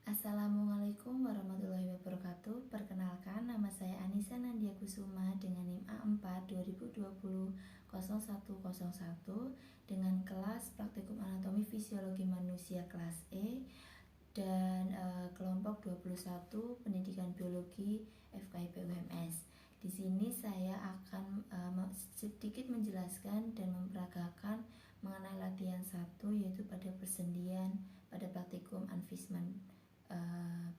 Assalamualaikum warahmatullahi wabarakatuh. Perkenalkan, nama saya Anissa Nandia Kusuma dengan NIM A4 2020 0101 dengan kelas Praktikum Anatomi Fisiologi Manusia kelas E dan kelompok 21 Pendidikan Biologi FKIP UMS. Di sini saya akan sedikit menjelaskan dan memperagakan mengenai latihan 1, yaitu pada persendian pada praktikum Anvisman.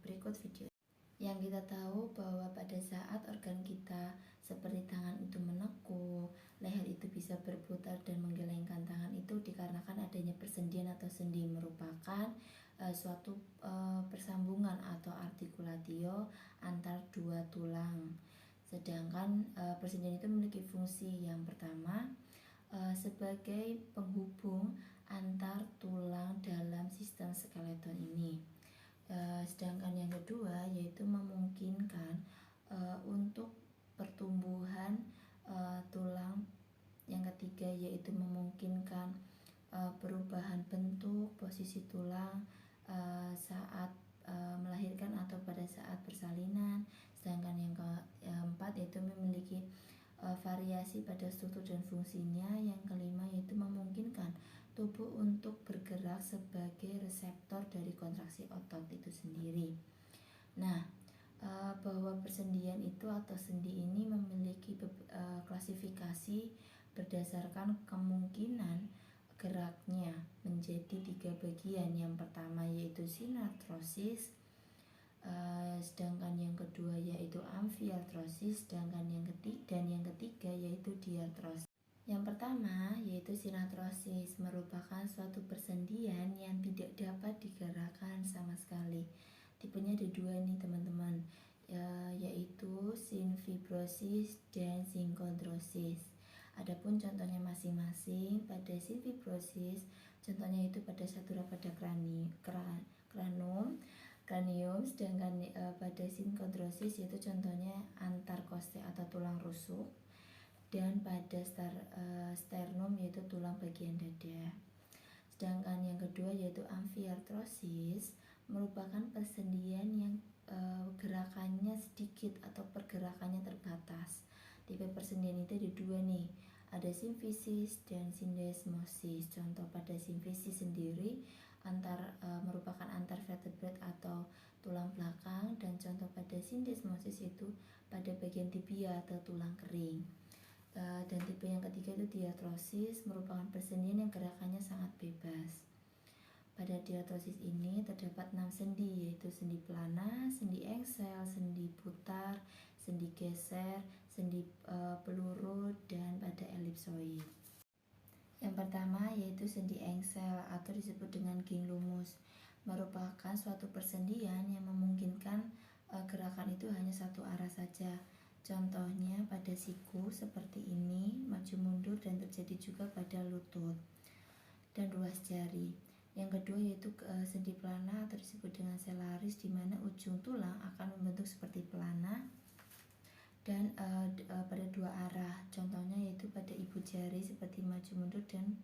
Berikut video. Yang kita tahu bahwa pada saat organ kita seperti tangan itu menekuk, leher itu bisa berputar dan menggelengkan tangan itu dikarenakan adanya persendian atau sendi, merupakan suatu persambungan atau artikulatio antar dua tulang. Sedangkan persendian itu memiliki fungsi yang pertama sebagai penghubung antar tulang dalam sistem skeleton ini. Sedangkan yang kedua yaitu memungkinkan untuk pertumbuhan tulang. Yang ketiga yaitu memungkinkan perubahan bentuk posisi tulang saat melahirkan atau pada saat persalinan. Sedangkan yang keempat yaitu memiliki variasi pada struktur dan fungsinya. Yang kelima yaitu memungkinkan tubuh untuk bergerak sebagai reseptor dari kontraksi otot itu sendiri. Nah, bahwa persendian itu atau sendi ini memiliki klasifikasi berdasarkan kemungkinan geraknya menjadi 3 bagian. Yang pertama yaitu sinartrosis, sedangkan yang kedua yaitu amfiartrosis, sedangkan yang ketiga yaitu diartrosis. Yang pertama yaitu sinartrosis, merupakan suatu persendian yang tidak dapat digerakkan sama sekali. Tipenya ada 2 nih teman-teman, yaitu sinfibrosis dan sinkondrosis. Adapun contohnya masing-masing. Pada sinfibrosis contohnya itu pada satura pada kranium, sedangkan pada sinkondrosis yaitu contohnya antar koste atau tulang rusuk, dan pada sternum yaitu tulang bagian dada. Sedangkan yang kedua yaitu amfiartrosis, merupakan persendian yang gerakannya sedikit atau pergerakannya terbatas. Tipe persendian itu ada 2 nih, ada simfisis dan syndesmosis. Contoh pada simfisis sendiri merupakan antar vertebrate atau tulang belakang, dan contoh pada syndesmosis itu pada bagian tibia atau tulang kering. Dan tipe yang ketiga itu diartrosis, merupakan persendian yang gerakannya sangat bebas. Pada diartrosis ini terdapat 6 sendi, yaitu sendi pelana, sendi engsel, sendi putar, sendi geser, sendi peluru, dan pada elipsoid. Yang pertama yaitu sendi engsel atau disebut dengan ginglumus, merupakan suatu persendian yang memungkinkan gerakan itu hanya satu arah saja. Contohnya pada siku seperti ini, maju mundur, dan terjadi juga pada lutut dan ruas jari. Yang kedua yaitu sendi pelana atau disebut dengan selaris, di mana ujung tulang akan membentuk seperti pelana dan pada 2 arah. Contohnya yaitu pada ibu jari seperti maju mundur dan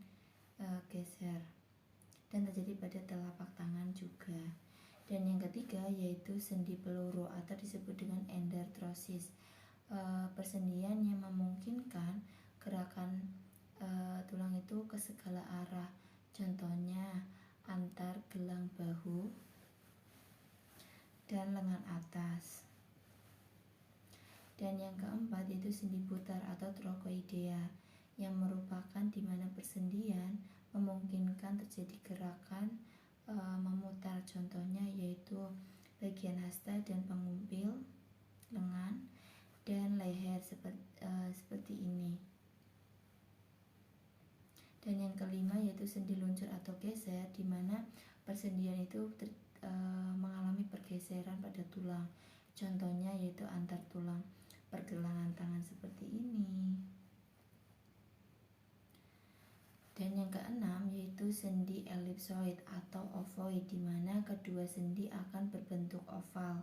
geser, dan terjadi pada telapak tangan juga. Dan yang ketiga yaitu sendi peluru atau disebut dengan endartrosis, persendian yang memungkinkan gerakan tulang itu ke segala arah. Contohnya antar gelang bahu dan lengan atas. Dan yang keempat yaitu sendi putar atau trochoidea, yang merupakan di mana persendian memungkinkan terjadi gerakan memutar. Contohnya yaitu bagian hasta dan pengumpil, lengan, dan leher seperti ini. Dan yang kelima yaitu sendi luncur atau geser, di mana persendian itu mengalami pergeseran pada tulang. Contohnya yaitu antar tulang pergelangan tangan seperti ini. Dan yang keenam yaitu sendi elipsoid atau ovoid, di mana kedua sendi akan berbentuk oval.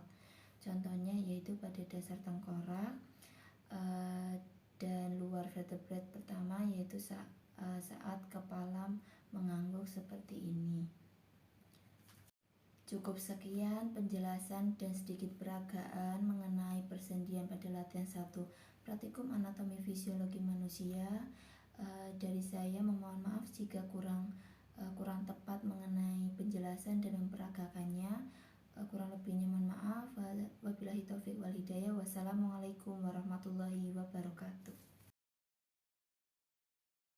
Contohnya yaitu pada dasar tengkorak dan luar vertebrate pertama, yaitu saat kepala mengangguk seperti ini. Cukup sekian penjelasan dan sedikit peragaan mengenai persendian pada latihan 1 praktikum anatomi fisiologi manusia. Dari saya memohon maaf jika kurang tepat mengenai penjelasan dan memperagakannya. Kurang lebihnya mohon maaf. Wabillahi taufik wal hidayah. Wassalamualaikum warahmatullahi wabarakatuh.